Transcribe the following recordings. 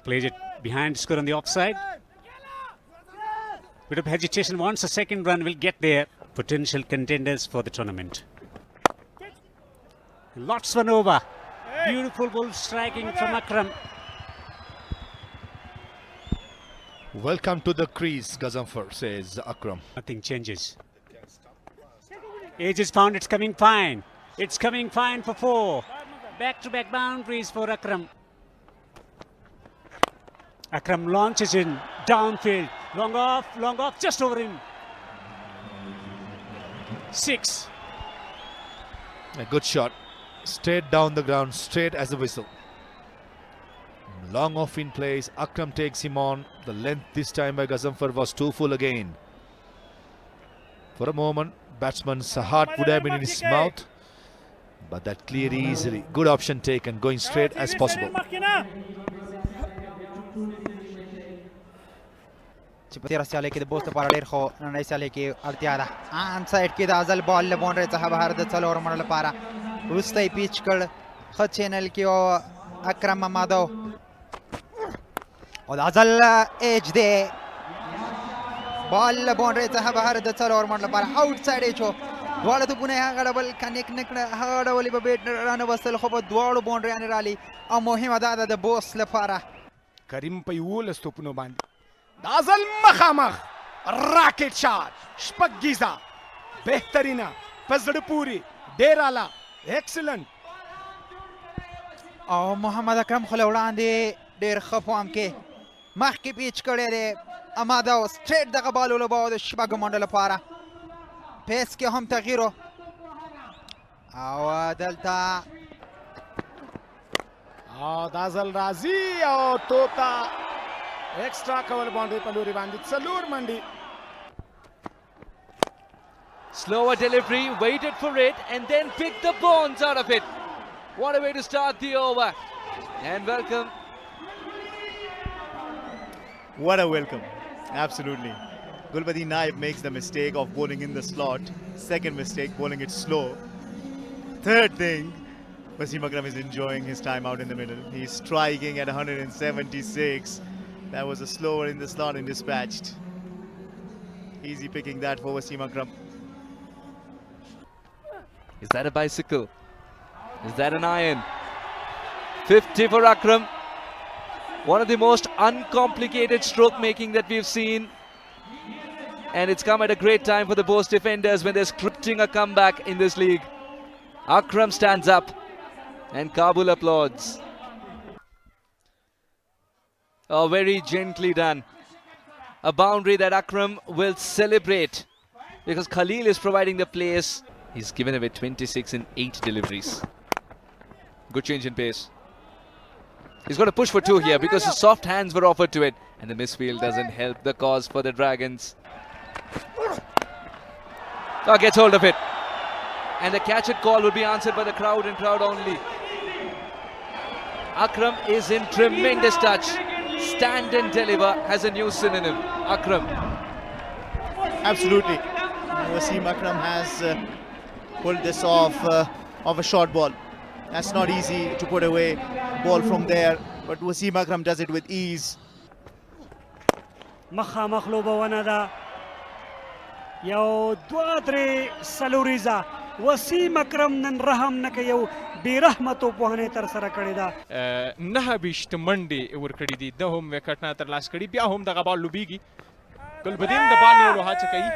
Plays it behind, score on the offside. Bit of hesitation. Once a second run will get there. Potential contenders for the tournament. Lots one over. Beautiful ball striking from Akram. Welcome to the crease, Gazanfar, says Akram. Nothing changes. Age is found, it's coming fine. It's coming fine for 4. Back-to-back boundaries for Akram. Akram launches in, downfield. Long off, just over him. 6. A good shot. Straight down the ground, straight as a whistle. Long off in place. Akram takes him on. The length this time by Gazanfar was too full again. For a moment, batsman's heart would have been in his mouth. But that cleared easily. Good option taken, going straight as possible. چې رساله کې د بوست لپاره ډېر خو نړۍ سیالۍ کې اړتیا ده ان سایډ کې د ازل بال له باونډرۍ څخه بهر د څلور منډو لپاره وروسته یې پیچ کړ ښه چینل کې او اکرم ممادو او د ازل ایج دی بال له باونډرۍ څخه بهر د څلور منډو لپاره آوټ سایډ یې شو دواړه توپونه یې هغه ډول کنیکټ نه کړه هغه ډول یې په بیټ رانوستل خو په دواړو باونډریانې رالي او مهمه دا ده د بوست لپاره کریم په 11 توپونو باندې دازل مخامخ راکټ شاټ شپږ گیزا بهترینه پزړه پوری ډیر اعلی ایکسلنٹ او محمد اکرم خو له وړاندې ډېر ښه پام کې مخکې پیچ کړی دی اماده سټریټ دغه بال ولوباوه د شپږو منډو لپاره پیس کې هم تغییر او دلته دازل راځي او توتا ایکسټرا کول باونډري په لوري باندې څلور منډي Slower delivery, waited for it and then picked the bones out of it. What a way to start the over. And welcome. What a welcome. Absolutely. Gulbadin Naib makes the mistake of bowling in the slot. Second mistake, bowling it slow. Third thing, Wasim Akram is enjoying his time out in the middle. He's striking at 176. That was a slower in the slot and dispatched. Easy picking that for Wasim Akram. Is that a bicycle? Is that an iron? 50 for Akram. One of the most uncomplicated stroke making that we've seen. And it's come at a great time for the Bose defenders when they're scripting a comeback in this league. Akram stands up and Kabul applauds. Oh, very gently done. A boundary that Akram will celebrate because Khalil is providing the place. He's given away 26 in 8 deliveries. Good change in pace. He's got to push for 2 here because the soft hands were offered to it. And the misfield doesn't help the cause for the Dragons. Oh, gets hold of it. And the catch it call will be answered by the crowd and crowd only. Akram is in tremendous touch. Stand and deliver has a new synonym. Akram. Absolutely. Wasim Akram has pulled this off a short ball. That's not easy to put away ball from there, but Wasim Akram does it with ease. مخامخ لوبونه ده یو دوه درې څلوریزه وسیم اکرم نن رحم نه کوي یو بې رحمه توپوهنې ترسره کړې ده 9 منډې ورکړي دي د هم وکټ نه ترلاسه کړي بیا هم دغه بال لوبیږي ګلبدین د بال نیولو هڅه کوي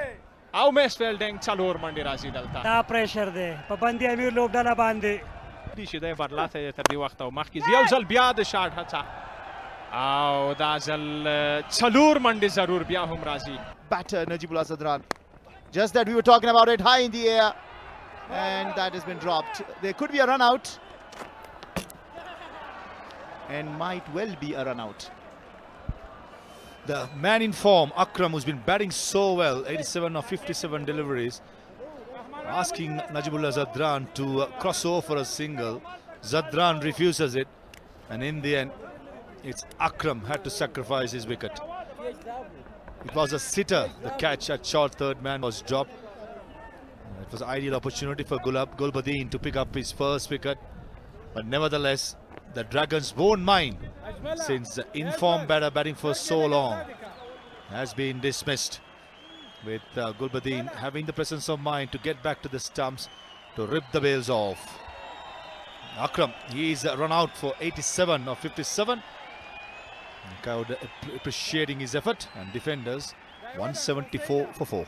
او میس فیلډینګ څلور منډې راځي دلته دا پریشر دی په بندي امیر لوبډله باندې دي چې دی برلاته تر دې وخته مخکې یو ځل بیا د شاټ هڅه او دا ځل څلور منډې ضرور بیا هم راځي Batter Najibullah Zadran. Just that we were talking about it, high in the air, and that has been dropped. There could be a run out, and might well be a run out. The man in form, Akram, who's been batting so well, 87 of 57 deliveries, asking Najibullah Zadran to cross over for a single. Zadran refuses it, and in the end, it's Akram had to sacrifice his wicket. It was a sitter. The catch at short third man was dropped. It was an ideal opportunity for Gulbadin to pick up his first wicket. But nevertheless, the Dragons won't mind since the informed batter batting for so long has been dismissed, with Gulbadin having the presence of mind to get back to the stumps to rip the bails off. Akram, he's run out for 87 of 57. Crowd appreciating his effort, and defenders 174 for 4.